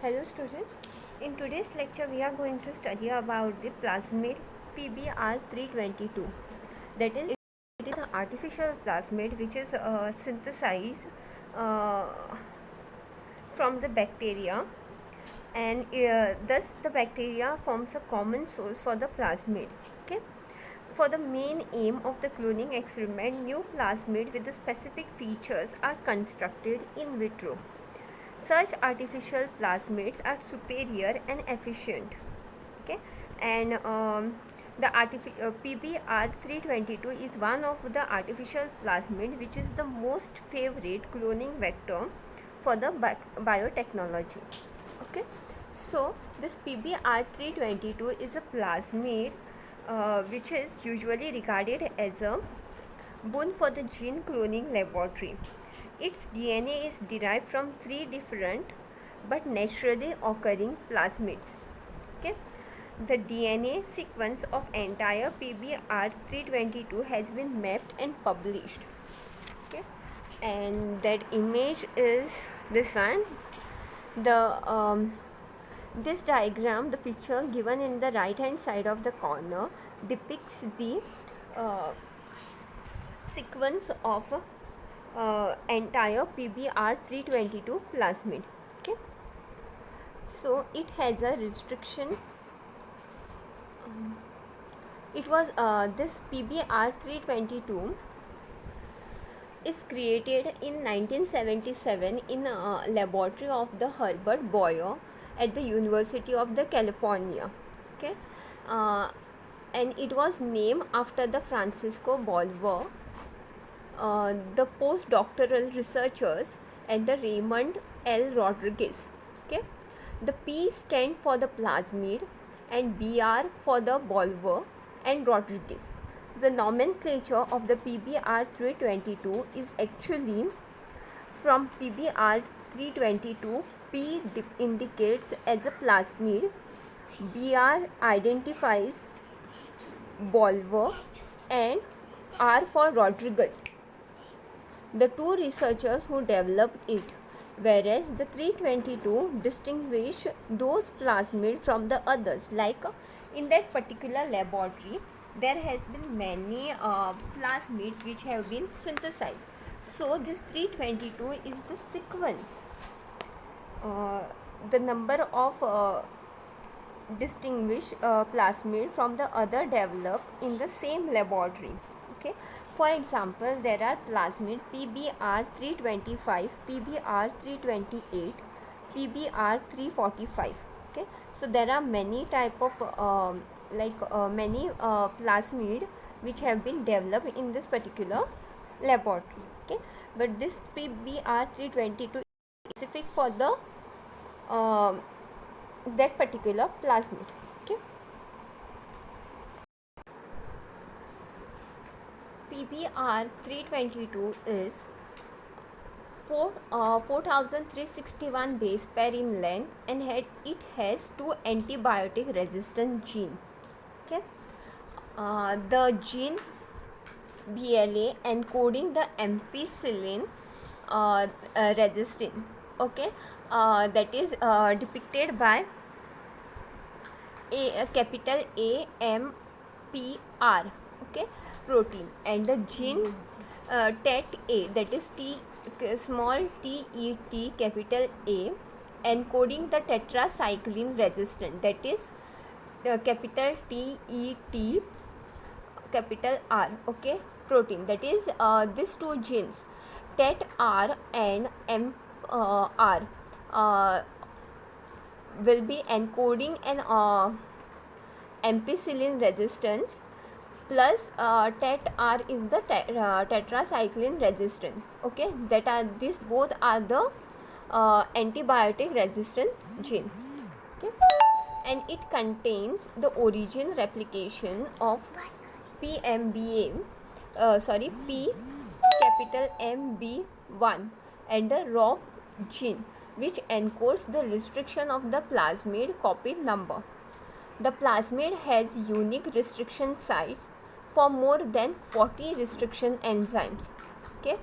Hello students, in today's lecture we are going to study about the plasmid PBr322. That is, it is an artificial plasmid which is synthesized uh, from the bacteria, and thus the bacteria forms a common source for the plasmid. Okay. For the main aim of the cloning experiment, new plasmid with the specific features are constructed in vitro. Such artificial plasmids are superior and efficient. Okay. And PBr322 is one of the artificial plasmid which is the most favorite cloning vector for the biotechnology. Okay. So this PBr322 is a plasmid which is usually regarded as a boon for the gene cloning laboratory. Its DNA is derived from 3 different but naturally occurring plasmids. Okay. The DNA sequence of entire PBr322 has been mapped and published. Okay. And that image is this one. This diagram, the picture given in the right hand side of the corner, depicts the sequence of entire PBr322 plasmid. Okay. So it has a restriction. It was this PBr322 is created in 1977 in a laboratory of the Herbert Boyer at the University of the California. Okay. And it was named after the Francisco Boyer, the postdoctoral researchers at the Raymond L. Rodriguez. Okay. The P stand for the plasmid and BR for the Boyer and Rodriguez. The nomenclature of the PBr322 is actually from PBr322. P indicates as a plasmid, BR identifies Boyer, and R for Rodriguez, the two researchers who developed it, whereas the 322 distinguish those plasmid from the others. Like in that particular laboratory, there has been many plasmids which have been synthesized. So this 322 is the sequence, the number of distinguished plasmid from the other developed in the same laboratory. Okay. For example, there are plasmid PBr325, PBr328, PBr345. Okay. So there are many type of many plasmid which have been developed in this particular laboratory. Okay. But this PBr322 is specific for the that particular plasmid. Okay. PBr322 is 4361 base pair in length, and it has 2 antibiotic resistant gene. Okay. The gene BLA encoding the ampicillin resistin. Okay. That is depicted by capital AMPR. Okay, protein, and the gene TET-A, that is small TET capital A, encoding the tetracycline resistant, that is capital TET capital R. Okay, protein, that is these two genes TET-R and MR will be encoding an ampicillin resistance, plus TET-R is the tetracycline resistance. Okay, that are these both are the antibiotic resistant gene. Okay, and it contains the origin replication of PMBA, P capital MB1, and the ROP gene, which encodes the restriction of the plasmid copy number. The plasmid has unique restriction sites for more than 40 restriction enzymes. Okay,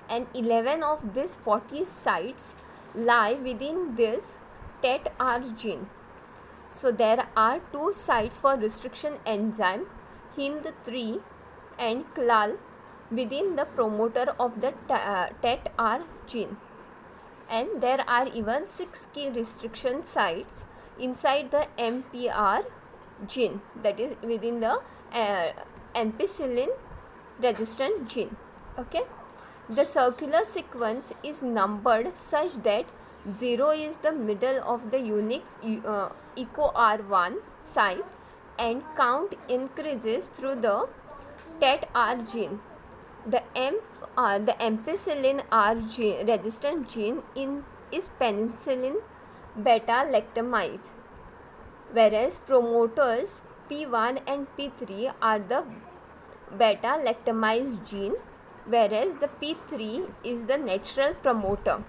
and 11 of these 40 sites lie within this TET-R gene. So there are two sites for restriction enzyme HindIII and CLAL within the promoter of the TET-R gene, and there are even 6 key restriction sites inside the MPR gene, that is within the ampicillin resistant gene. Okay, the circular sequence is numbered such that 0 is the middle of the unique EcoR1 site and count increases through the TET-R gene. The ampicillin R gene, resistant gene is penicillin beta-lactamase, whereas promoters P1 and P3 are the beta-lactamase gene, whereas the P3 is the natural promoter.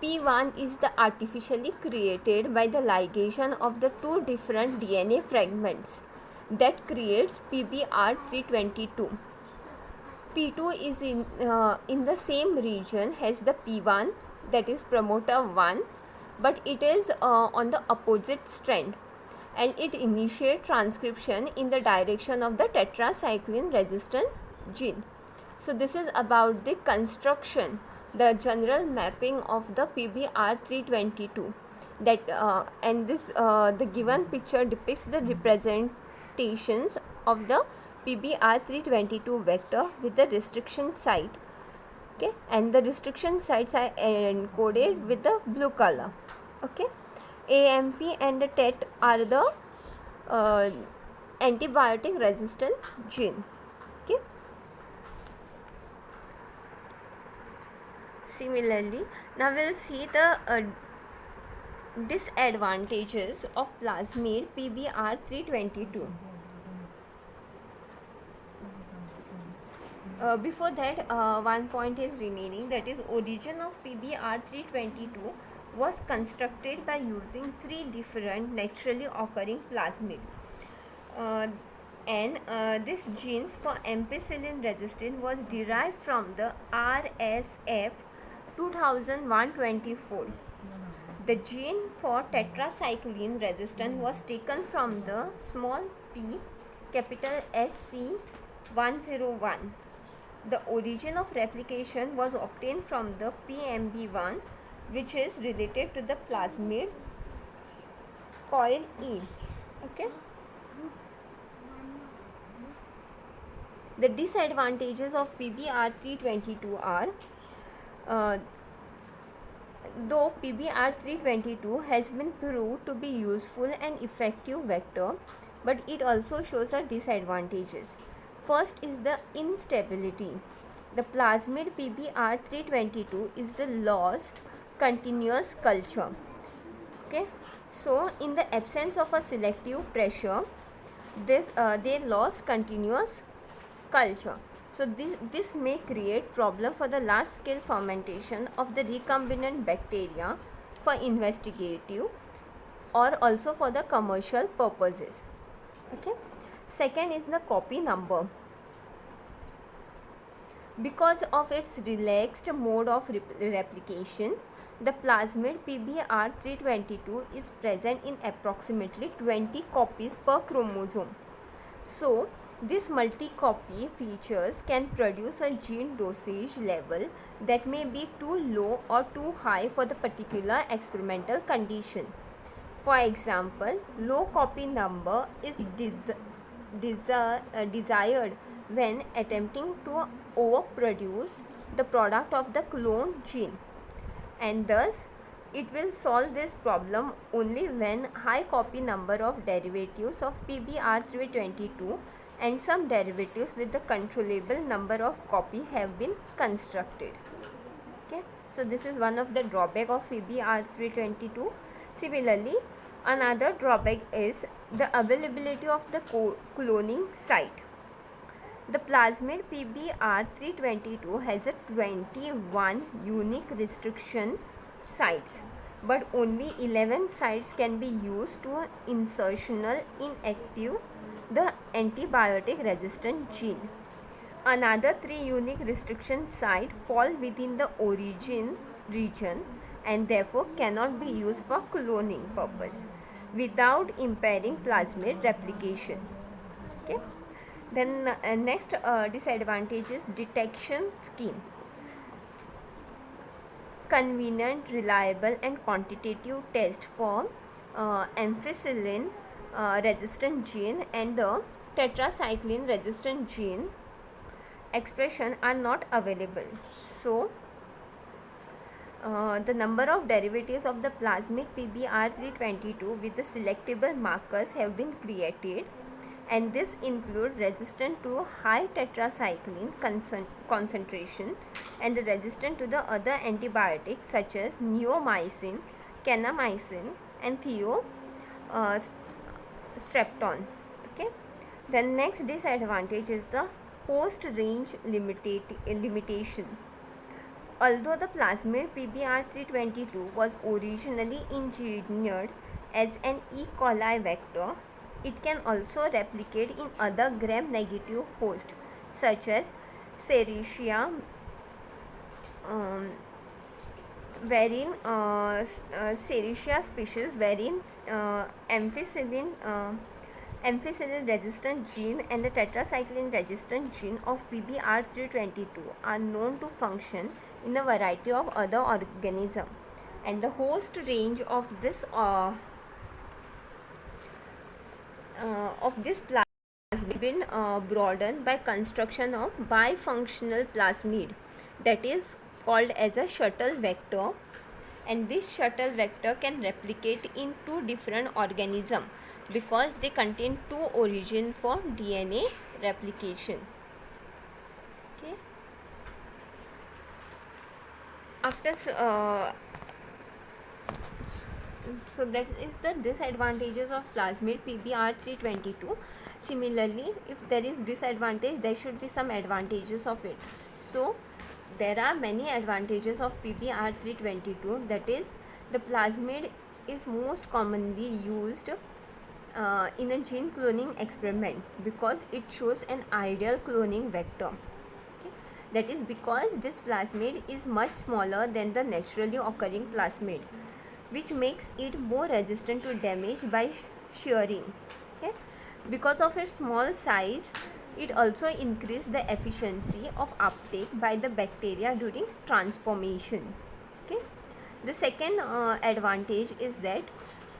P1 is the artificially created by the ligation of the two different DNA fragments that creates PBR322. P2 is in the same region as the P1, that is promoter 1, but it is on the opposite strand, and it initiates transcription in the direction of the tetracycline resistant gene. So this is about the construction, the general mapping of the PBR322. That and this the given picture depicts the representations of the PBR322 vector with the restriction site. Okay, and the restriction sites are encoded with the blue color. Okay, AMP and the TET are the antibiotic resistant gene. Okay, similarly, now we'll see the disadvantages of plasmid PBR322. Before that, one point is remaining, that is origin of PBR322 was constructed by using 3 different naturally occurring plasmid, and this genes for ampicillin resistance was derived from the RSF 2124. The gene for tetracycline resistance was taken from the small p capital SC101. The origin of replication was obtained from the PMB1, which is related to the plasmid coil E. Okay. The disadvantages of PBR322 are, though PBR322 has been proved to be useful and effective vector, but it also shows a disadvantages. First is the instability. The plasmid PBR322 is the lost continuous culture. Okay, so in the absence of a selective pressure, they lost continuous culture. So this may create problem for the large scale fermentation of the recombinant bacteria for investigative or also for the commercial purposes. Okay. Second is the copy number. Because of its relaxed mode of replication, the plasmid PBR322 is present in approximately 20 copies per chromosome. So this multi-copy features can produce a gene dosage level that may be too low or too high for the particular experimental condition. For example, low copy number is desired when attempting to overproduce the product of the clone gene, and thus it will solve this problem only when high copy number of derivatives of PBR322 and some derivatives with the controllable number of copy have been constructed. Okay, so this is one of the drawback of PBR322. Similarly, another drawback is the availability of the cloning site. The plasmid PBR322 has a 21 unique restriction sites, but only 11 sites can be used to insertional inactive the antibiotic resistant gene. Another 3 unique restriction sites fall within the origin region and therefore cannot be used for cloning purpose without impairing plasmid replication. Okay. Then next disadvantage is detection scheme. Convenient, reliable and quantitative test for ampicillin resistant gene and the tetracycline resistant gene expression are not available. So the number of derivatives of the plasmid PBR322 with the selectable markers have been created, and this include resistant to high tetracycline concentration and the resistant to the other antibiotics such as neomycin, kanamycin and strepton. Okay. The next disadvantage is the host range limitation. Although the plasmid PBR322 was originally engineered as an E. coli vector, it can also replicate in other gram-negative hosts such as Serratia, wherein Serratia species wherein ampicillin resistant gene and the tetracycline resistant gene of PBR322 are known to function in a variety of other organisms, and the host range of this plasmid has been broadened by construction of bifunctional plasmid, that is called as a shuttle vector, and this shuttle vector can replicate in two different organisms because they contain two origins for DNA replication. Okay. After so that is the disadvantages of plasmid PBR322. Similarly, if there is disadvantage, there should be some advantages of it. So there are many advantages of PBR322, that is the plasmid is most commonly used in a gene cloning experiment because it shows an ideal cloning vector. Okay. That is because this plasmid is much smaller than the naturally occurring plasmid, which makes it more resistant to damage by shearing. Okay. Because of its small size, it also increases the efficiency of uptake by the bacteria during transformation. Okay. The second advantage is that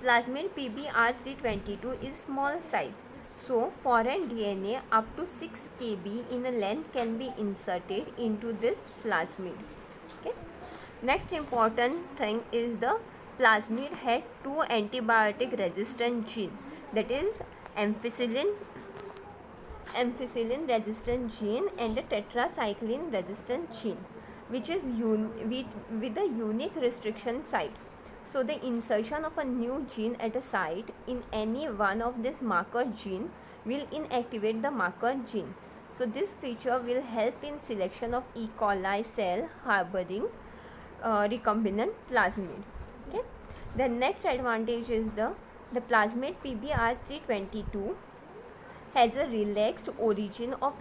plasmid PBR322 is small size, so foreign DNA up to 6 kb in a length can be inserted into this plasmid. Okay. Next important thing is the plasmid had two antibiotic resistant gene, that is ampicillin resistant gene and the tetracycline resistant gene, which is with a unique restriction site. So the insertion of a new gene at a site in any one of this marker gene will inactivate the marker gene. So this feature will help in selection of E. coli cell harboring recombinant plasmid. Okay. The next advantage is the plasmid PBR322 has a relaxed origin of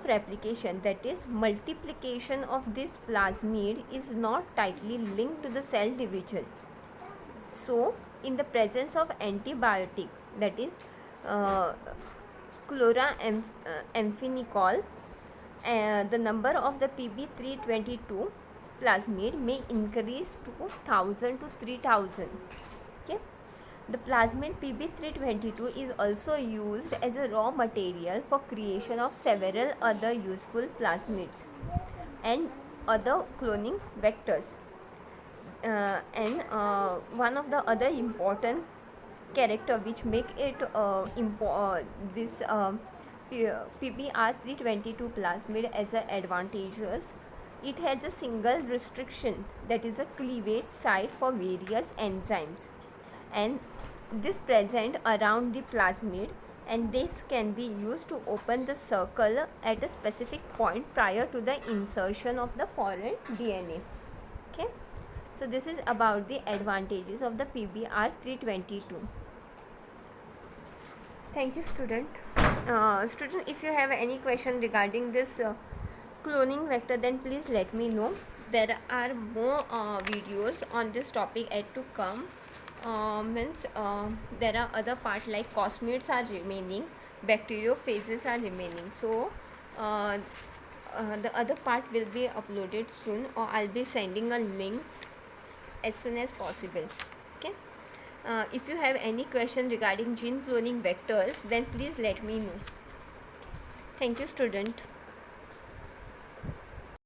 replication, that is multiplication of this plasmid is not tightly linked to the cell division. So in the presence of antibiotic, that is chloramphenicol, the number of the PB322 plasmid may increase to 1000 to 3000. Okay. The plasmid PB322 is also used as a raw material for creation of several other useful plasmids and other cloning vectors. And one of the other important character which make it this PBR322 plasmid as a advantageous, it has a single restriction, that is a cleavage site for various enzymes, and this present around the plasmid, and this can be used to open the circle at a specific point prior to the insertion of the foreign DNA. Okay. So this is about the advantages of the PBR322. Thank you, student. Student, if you have any question regarding this cloning vector, then please let me know. there are more videos on this topic yet to come. Means there are other parts like cosmids are remaining, bacteriophages are remaining. So uh, the other part will be uploaded soon, or I'll be sending a link as soon as possible. Okay. If you have any question regarding gene cloning vectors, then please let me know. Thank you, student.